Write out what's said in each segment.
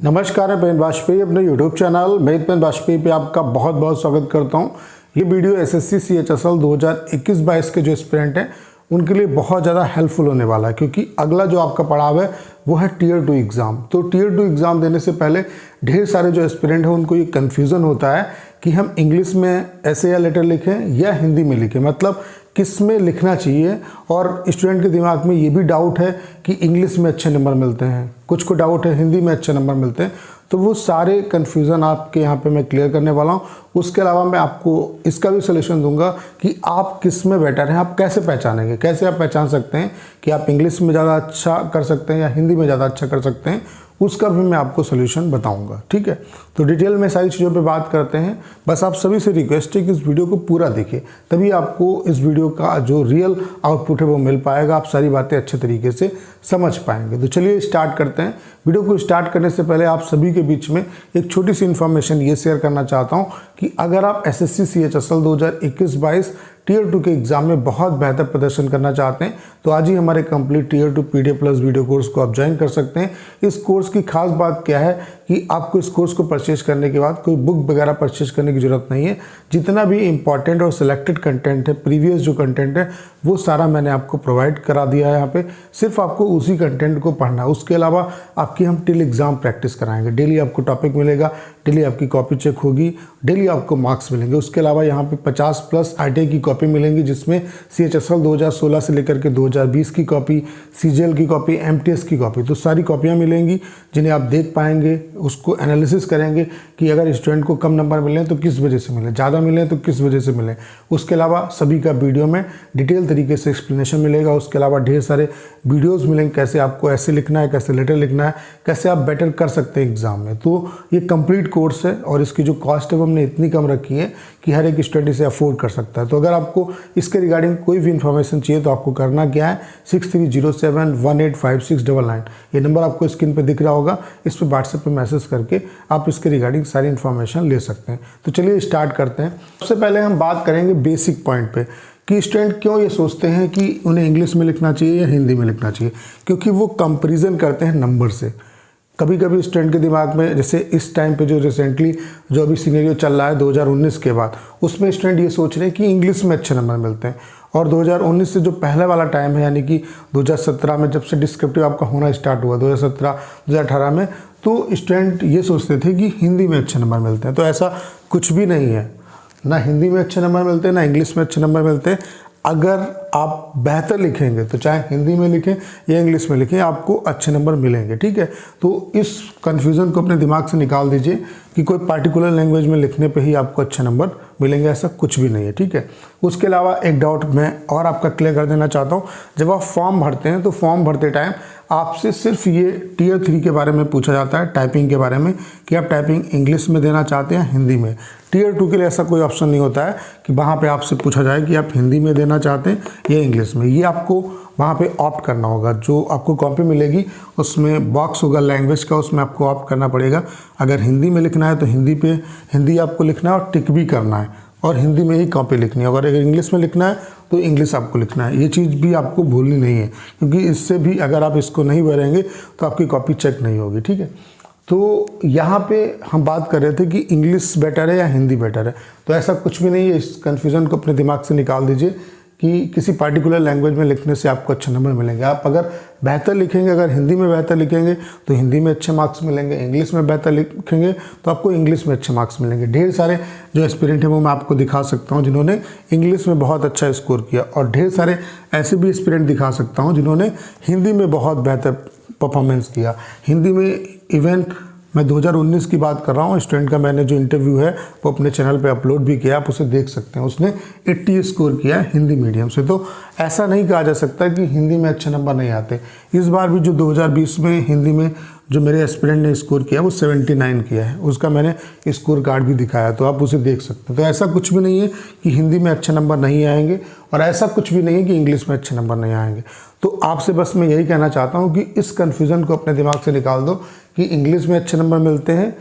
नमस्कार, मैं पेन वाजपेयी अपने यूट्यूब चैनल मेद पेन वाजपेयी पे आपका बहुत बहुत स्वागत करता हूँ। ये वीडियो एसएससी CHSL 2021-22 के जो एस्पिरेंट हैं उनके लिए बहुत ज़्यादा हेल्पफुल होने वाला है, क्योंकि अगला जो आपका पड़ाव है वो है टीयर 2 एग्ज़ाम। तो टीयर 2 एग्ज़ाम देने से पहले ढेर सारे जो एस्पिरेंट हैं उनको ये कन्फ्यूज़न होता है कि हम इंग्लिश में ऐसे या लेटर लिखें या हिंदी में लिखें, मतलब किस में लिखना चाहिए। और स्टूडेंट के दिमाग में ये भी डाउट है कि इंग्लिश में अच्छे नंबर मिलते हैं, कुछ को डाउट है हिंदी में अच्छे नंबर मिलते हैं। तो वो सारे कन्फ्यूज़न आपके यहाँ पे मैं क्लियर करने वाला हूँ। उसके अलावा मैं आपको इसका भी सलूशन दूंगा कि आप किस में बेटर हैं, आप कैसे पहचानेंगे, कैसे आप पहचान सकते हैं कि आप इंग्लिश में ज़्यादा अच्छा कर सकते हैं या हिंदी में ज़्यादा अच्छा कर सकते हैं, उसका भी मैं आपको सलूशन बताऊंगा। ठीक है, तो डिटेल में सारी चीज़ों पे बात करते हैं। बस आप सभी से रिक्वेस्ट है कि इस वीडियो को पूरा देखिए, तभी आपको इस वीडियो का जो रियल आउटपुट है वो मिल पाएगा, आप सारी बातें अच्छे तरीके से समझ पाएंगे। तो चलिए स्टार्ट करते हैं। वीडियो को स्टार्ट करने से पहले आप सभी के बीच में एक छोटी सी इन्फॉर्मेशन ये शेयर करना चाहता हूँ कि अगर आप एसएससी CHSL 2021-22 टीयर 2 के एग्जाम में बहुत बेहतर प्रदर्शन करना चाहते हैं तो आज ही हमारे complete tear 2 PDF plus video course को आप ज्वाइन कर सकते हैं। इस कोर्स की खास बात क्या है कि आपको इस कोर्स को परचेज करने के बाद कोई बुक वगैरह परचेज करने की ज़रूरत नहीं है। जितना भी इंपॉर्टेंट और सिलेक्टेड कंटेंट है, प्रीवियस जो कंटेंट है वो सारा मैंने आपको प्रोवाइड करा दिया है। यहाँ पे सिर्फ आपको उसी कंटेंट को पढ़ना है। उसके अलावा आपकी हम टिल एग्ज़ाम प्रैक्टिस कराएंगे। डेली आपको टॉपिक मिलेगा, डेली आपकी कॉपी चेक होगी, डेली आपको मार्क्स मिलेंगे। उसके अलावा यहाँ पे 50+ ITI की कॉपी मिलेंगी, जिसमें CHSL 2016 से लेकर के 2020 की कॉपी, CGL की कॉपी, MTS की कॉपी, तो सारी कॉपियाँ मिलेंगी जिन्हें आप देख पाएंगे। उसको एनालिसिस करेंगे कि अगर स्टूडेंट को कम नंबर मिले तो किस वजह से मिले, ज़्यादा मिले तो किस वजह से मिले। उसके अलावा सभी का वीडियो में डिटेल तरीके से एक्सप्लेनेशन मिलेगा। उसके अलावा ढेर सारे वीडियोस मिलेंगे, कैसे आपको ऐसे लिखना है, कैसे लेटर लिखना है, कैसे आप बेटर कर सकते हैं एग्जाम में। तो ये कंप्लीट कोर्स है और इसकी जो कॉस्ट है वो हमने इतनी कम रखी है कि हर एक स्टूडेंट इसे अफोर्ड कर सकता है। तो अगर आपको इसके रिगार्डिंग कोई भी इन्फॉर्मेशन चाहिए तो आपको करना क्या है, 6307185699 ये नंबर आपको स्क्रीन पे दिख रहा होगा, इस पर व्हाट्सएप पे मैसेज करके आप इसके रिगार्डिंग सारी इन्फॉर्मेशन ले सकते हैं। तो चलिए स्टार्ट करते हैं। सबसे पहले हम बात करेंगे बेसिक पॉइंट पे कि स्टूडेंट क्यों ये सोचते हैं कि उन्हें इंग्लिश में लिखना चाहिए या हिंदी में लिखना चाहिए, क्योंकि वो कंपैरिजन करते हैं नंबर से। कभी कभी स्टूडेंट के दिमाग में, जैसे इस टाइम पे जो रिसेंटली जो अभी सिनेरियो चल रहा है 2019 के बाद, उसमें स्टूडेंट ये सोच रहे हैं कि इंग्लिश में अच्छे नंबर मिलते हैं। और 2019 से जो पहले वाला टाइम है, यानी कि 2017 में जब से डिस्क्रिप्टिव आपका होना स्टार्ट हुआ 2017-2018 में, तो स्टूडेंट ये सोचते थे कि हिंदी में अच्छे नंबर मिलते हैं। तो ऐसा कुछ भी नहीं है, ना हिंदी में अच्छे नंबर मिलते हैं ना इंग्लिश में अच्छे नंबर मिलते हैं। अगर आप बेहतर लिखेंगे तो चाहे हिंदी में लिखें या इंग्लिश में लिखें, आपको अच्छे नंबर मिलेंगे। ठीक है, तो इस कन्फ्यूज़न को अपने दिमाग से निकाल दीजिए कि कोई पार्टिकुलर लैंग्वेज में लिखने पे ही आपको अच्छे नंबर मिलेंगे, ऐसा कुछ भी नहीं है। ठीक है, उसके अलावा एक डाउट मैं और आपका क्लियर कर देना चाहता हूँ। जब आप फॉर्म भरते हैं तो फॉर्म भरते टाइम आपसे सिर्फ ये टीयर 3 के बारे में पूछा जाता है, टाइपिंग के बारे में, कि आप टाइपिंग इंग्लिश में देना चाहते हैं हिंदी में। टीयर 2 के लिए ऐसा कोई ऑप्शन नहीं होता है कि वहाँ पे आपसे पूछा जाए कि आप हिंदी में देना चाहते हैं या इंग्लिश में। ये आपको वहाँ पे ऑप्ट करना होगा। जो आपको कॉपी मिलेगी उसमें बॉक्स होगा लैंग्वेज का, उसमें आपको ऑप्ट करना पड़ेगा। अगर हिंदी में लिखना है तो हिंदी पे हिंदी आपको लिखना है और टिक भी करना है, और हिंदी में ही कॉपी लिखनी है। अगर इंग्लिश में लिखना है तो इंग्लिश आपको लिखना है। ये चीज़ भी आपको भूलनी नहीं है, क्योंकि इससे भी अगर आप इसको नहीं भरेंगे तो आपकी कॉपी चेक नहीं होगी। ठीक है, तो यहाँ पे हम बात कर रहे थे कि इंग्लिश बेटर है या हिंदी बेटर है, तो ऐसा कुछ भी नहीं है। इस कन्फ्यूज़न को अपने दिमाग से निकाल दीजिए कि किसी पार्टिकुलर लैंग्वेज में लिखने से आपको अच्छे नंबर मिलेंगे। आप अगर बेहतर लिखेंगे, अगर हिंदी में बेहतर लिखेंगे तो हिंदी में अच्छे मार्क्स मिलेंगे, इंग्लिश में बेहतर लिखेंगे तो आपको इंग्लिश में अच्छे मार्क्स मिलेंगे। ढेर सारे जो एस्पिरेंट हैं वो मैं आपको दिखा सकता हूँ जिन्होंने इंग्लिश में बहुत अच्छा स्कोर किया, और ढेर सारे ऐसे भी एस्पिरेंट दिखा सकता हूँ जिन्होंने हिंदी में बहुत बेहतर परफॉर्मेंस किया। हिंदी में इवन मैं 2019 की बात कर रहा हूँ, स्टूडेंट का मैंने जो इंटरव्यू है वो अपने चैनल पे अपलोड भी किया, आप उसे देख सकते हैं। उसने 80 स्कोर किया है हिंदी मीडियम से। तो ऐसा नहीं कहा जा सकता कि हिंदी में अच्छे नंबर नहीं आते। इस बार भी जो 2020 में हिंदी में जो मेरे एस्पिरेंट ने स्कोर किया वो 79 किया है, उसका मैंने स्कोर कार्ड भी दिखाया, तो आप उसे देख सकते हैं। तो ऐसा कुछ भी नहीं है कि हिंदी में अच्छे नंबर नहीं आएंगे, और ऐसा कुछ भी नहीं है कि इंग्लिश में अच्छे नंबर नहीं आएंगे। तो आपसे बस मैं यही कहना चाहता हूँ कि इस कन्फ्यूज़न को अपने दिमाग से निकाल दो कि इंग्लिश में अच्छे नंबर मिलते हैं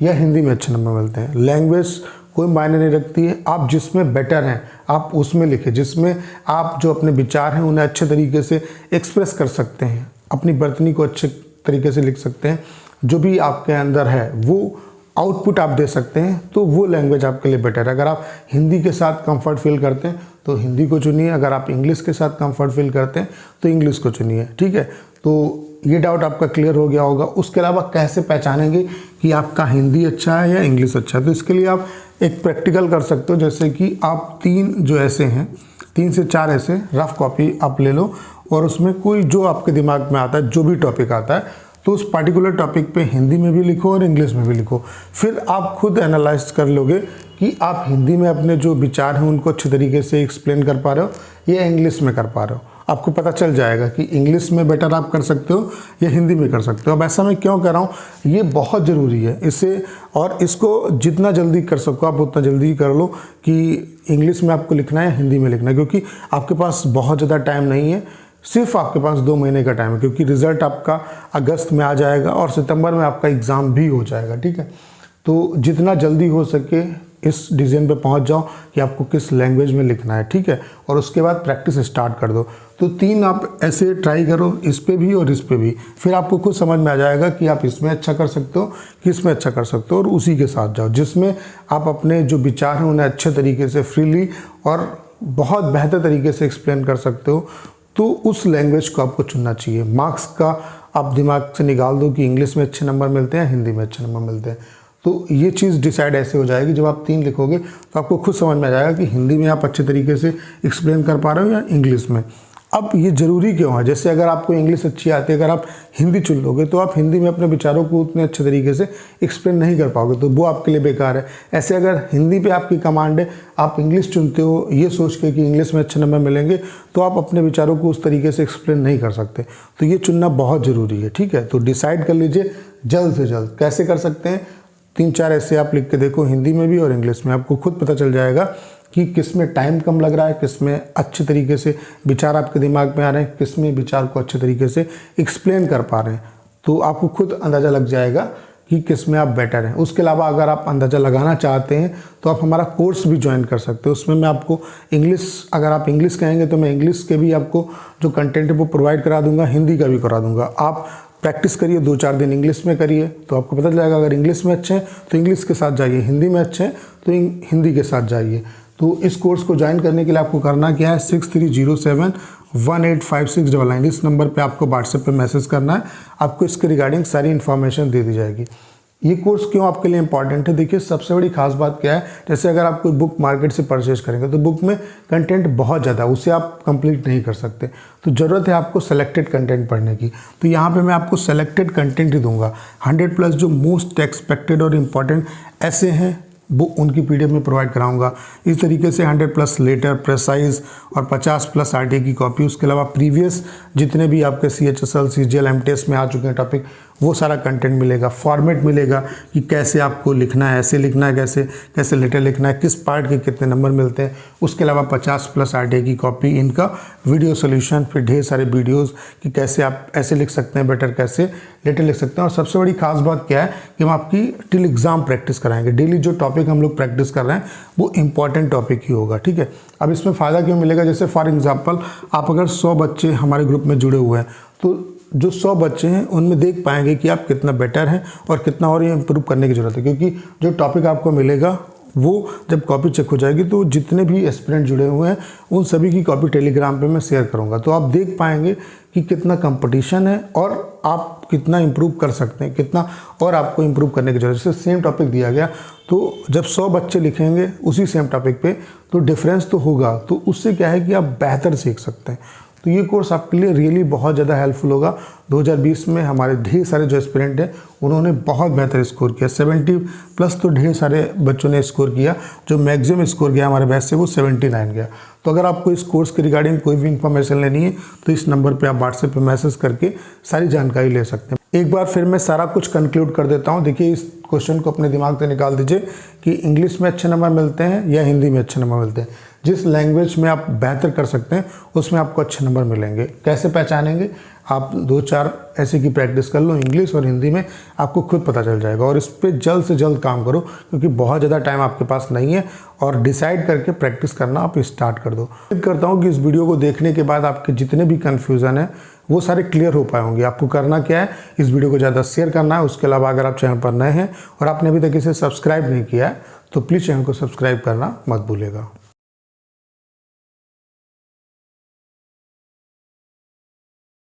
या हिंदी में अच्छे नंबर मिलते हैं। लैंग्वेज कोई मायने नहीं रखती है, आप जिसमें बेटर हैं आप उसमें लिखें, जिसमें आप जो अपने विचार हैं उन्हें अच्छे तरीके से एक्सप्रेस कर सकते हैं, अपनी बर्तनी को अच्छे तरीके से लिख सकते हैं, जो भी आपके अंदर है वो आउटपुट आप दे सकते हैं, तो वो लैंग्वेज आपके लिए बेटर है। अगर आप हिंदी के साथ कंफर्ट फील करते हैं तो हिंदी को चुनिए, अगर आप इंग्लिश के साथ कंफर्ट फील करते हैं तो इंग्लिश को चुनिए, ठीक है। तो ये डाउट आपका क्लियर हो गया होगा। उसके अलावा कैसे पहचानेंगे कि आपका हिंदी अच्छा है या इंग्लिश अच्छा है, तो इसके लिए आप एक प्रैक्टिकल कर सकते हो। जैसे कि आप 3 से 4 ऐसे रफ कॉपी आप ले लो और उसमें कोई जो आपके दिमाग में आता है, जो भी टॉपिक आता है, तो उस पर्टिकुलर टॉपिक पे हिंदी में भी लिखो और इंग्लिश में भी लिखो। फिर आप खुद एनालाइज कर लोगे कि आप हिंदी में अपने जो विचार हैं उनको अच्छे तरीके से एक्सप्लेन कर पा रहे हो या इंग्लिश में कर पा रहे हो। आपको पता चल जाएगा कि इंग्लिश में बेटर आप कर सकते हो या हिंदी में कर सकते हो। अब ऐसा मैं क्यों कर रहा हूँ, ये बहुत ज़रूरी है इसे, और इसको जितना जल्दी कर सको आप उतना जल्दी कर लो कि इंग्लिश में आपको लिखना है या हिंदी में लिखना है, क्योंकि आपके पास बहुत ज़्यादा टाइम नहीं है, सिर्फ आपके पास 2 महीने का टाइम है, क्योंकि रिज़ल्ट आपका अगस्त में आ जाएगा और सितंबर में आपका एग्ज़ाम भी हो जाएगा, ठीक है। तो जितना जल्दी हो सके इस डिसीजन पे पहुंच जाओ कि आपको किस लैंग्वेज में लिखना है, ठीक है, और उसके बाद प्रैक्टिस स्टार्ट कर दो। तो 3 आप ऐसे ट्राई करो, इस पे भी और इस पे भी, फिर आपको खुद समझ में आ जाएगा कि आप इसमें अच्छा कर सकते हो कि इसमें अच्छा कर सकते हो, और उसी के साथ जाओ जिसमें आप अपने जो विचार हैं उन्हें अच्छे तरीके से फ्रीली और बहुत बेहतर तरीके से एक्सप्लेन कर सकते हो। तो उस लैंग्वेज को आपको चुनना चाहिए। मार्क्स का आप दिमाग से निकाल दो कि इंग्लिश में अच्छे नंबर मिलते हैं, हिंदी में अच्छे नंबर मिलते हैं। तो ये चीज़ डिसाइड ऐसे हो जाएगी, जब आप 3 लिखोगे तो आपको खुद समझ में आ जाएगा कि हिंदी में आप अच्छे तरीके से एक्सप्लेन कर पा रहे हो या इंग्लिश में। अब ये ज़रूरी क्यों है, जैसे अगर आपको इंग्लिश अच्छी आती है, अगर आप हिंदी चुन लोगे तो आप हिंदी में अपने विचारों को उतने अच्छे तरीके से एक्सप्लेन नहीं कर पाओगे, तो वो आपके लिए बेकार है। ऐसे अगर हिंदी पे आपकी कमांड है, आप इंग्लिश चुनते हो ये सोच के कि इंग्लिश में अच्छे नंबर मिलेंगे, तो आप अपने विचारों को उस तरीके से एक्सप्लेन नहीं कर सकते। तो ये चुनना बहुत ज़रूरी है, ठीक है। तो डिसाइड कर लीजिए जल्द से जल्द। कैसे कर सकते हैं, 3-4 ऐसे आप लिख के देखो, हिंदी में भी और इंग्लिश में, आपको खुद पता चल जाएगा कि किस में टाइम कम लग रहा है, किस में अच्छे तरीके से विचार आपके दिमाग में आ रहे हैं, किस में विचार को अच्छे तरीके से एक्सप्लेन कर पा रहे हैं। तो आपको खुद अंदाज़ा लग जाएगा कि किस में आप बेटर हैं। उसके अलावा अगर आप अंदाज़ा लगाना चाहते हैं तो आप हमारा कोर्स भी ज्वाइन कर सकते हो। उसमें मैं आपको इंग्लिश, अगर आप इंग्लिश कहेंगे तो मैं इंग्लिश के भी आपको जो कंटेंट है वो प्रोवाइड करा दूंगा, हिंदी का भी करा दूंगा। आप प्रैक्टिस करिए, 2-4 दिन इंग्लिश में करिए तो आपको पता चल जाएगा। अगर इंग्लिश में अच्छे हैं तो इंग्लिश के साथ जाइए, हिंदी में अच्छे हैं तो हिंदी के साथ जाइए। तो इस कोर्स को ज्वाइन करने के लिए आपको करना क्या है, 6307185699 इस नंबर पे आपको व्हाट्सएप पे मैसेज करना है। आपको इसके रिगार्डिंग सारी इन्फॉर्मेशन दे दी जाएगी। ये कोर्स क्यों आपके लिए इंपॉर्टेंट है, देखिए सबसे बड़ी खास बात क्या है, जैसे अगर आप कोई बुक मार्केट से परचेज करेंगे तो बुक में कंटेंट बहुत ज़्यादा है, उसे आप कंप्लीट नहीं कर सकते। तो ज़रूरत है आपको सेलेक्टेड कंटेंट पढ़ने की। तो यहाँ पे मैं आपको सेलेक्टेड कंटेंट ही दूंगा। 100+ जो मोस्ट एक्सपेक्टेड और इम्पॉर्टेंट ऐसे हैं वो उनकी PDF में प्रोवाइड कराऊंगा। इस तरीके से 100+ लेटर, प्रेसाइज और 50+ RTA की कॉपी। उसके अलावा प्रीवियस जितने भी आपके CHSL, CGL, MTS में आ चुके हैं टॉपिक, वो सारा कंटेंट मिलेगा। फॉर्मेट मिलेगा कि कैसे आपको लिखना है, ऐसे लिखना है, कैसे लेटर लिखना है, किस पार्ट के कितने नंबर मिलते हैं। उसके अलावा 50+ RTA की कॉपी, इनका वीडियो सोल्यूशन, फिर ढेर सारे वीडियोस कि कैसे आप ऐसे लिख सकते हैं बेटर, कैसे लेटर लिख सकते हैं। और सबसे बड़ी खास बात क्या है कि हम आपकी टिल एग्ज़ाम प्रैक्टिस कराएंगे। डेली जो टॉपिक हम लोग प्रैक्टिस कर रहे हैं वो इंपॉर्टेंट टॉपिक ही होगा, ठीक है। अब इसमें फ़ायदा क्यों मिलेगा, जैसे फॉर एग्जाम्पल आप अगर 100 बच्चे हमारे ग्रुप में जुड़े हुए हैं तो जो 100 बच्चे हैं उनमें देख पाएंगे कि आप कितना बेटर हैं और कितना और ये इम्प्रूव करने की ज़रूरत है। क्योंकि जो टॉपिक आपको मिलेगा वो जब कॉपी चेक हो जाएगी तो जितने भी एस्पिरेंट जुड़े हुए हैं उन सभी की कॉपी टेलीग्राम पे मैं शेयर करूंगा। तो आप देख पाएंगे कि कितना कंपटीशन है और आप कितना इम्प्रूव कर सकते हैं, कितना और आपको इम्प्रूव करने की जरूरत है। जैसे सेम टॉपिक दिया गया तो जब 100 बच्चे लिखेंगे उसी सेम टॉपिक पे तो डिफरेंस तो होगा, तो उससे क्या है कि आप बेहतर सीख सकते हैं। तो ये कोर्स आपके लिए रियली बहुत ज़्यादा हेल्पफुल होगा। 2020 में हमारे ढेर सारे जो एस्पिरेंट हैं उन्होंने बहुत बेहतर स्कोर किया, 70+ तो ढेर सारे बच्चों ने स्कोर किया। जो मैक्सिमम स्कोर गया हमारे बैच से वो 79 गया। तो अगर आपको इस कोर्स के रिगार्डिंग कोई भी इंफॉर्मेशन लेनी है तो इस नंबर पे आप व्हाट्सएप पे मैसेज करके सारी जानकारी ले सकते हैं। एक बार फिर मैं सारा कुछ कंक्लूड कर देता हूँ। देखिए इस क्वेश्चन को अपने दिमाग से निकाल दीजिए कि इंग्लिश में अच्छे नंबर मिलते हैं या हिंदी में अच्छे नंबर मिलते हैं। जिस लैंग्वेज में आप बेहतर कर सकते हैं उसमें आपको अच्छे नंबर मिलेंगे। कैसे पहचानेंगे, आप 2-4 ऐसे की प्रैक्टिस कर लो इंग्लिश और हिंदी में, आपको खुद पता चल जाएगा। और इस पर जल्द से जल्द काम करो क्योंकि बहुत ज़्यादा टाइम आपके पास नहीं है, और डिसाइड करके प्रैक्टिस करना आप स्टार्ट कर दो। उम्मीद करता हूँ कि इस वीडियो को देखने के बाद आपके जितने भी कन्फ्यूज़न है वो सारे क्लियर हो पाए होंगे। आपको करना क्या है, इस वीडियो को ज़्यादा शेयर करना है। उसके अलावा अगर आप चैनल पर नए हैं और आपने अभी तक इसे सब्सक्राइब नहीं किया है तो प्लीज़ चैनल को सब्सक्राइब करना मत भूलिएगा।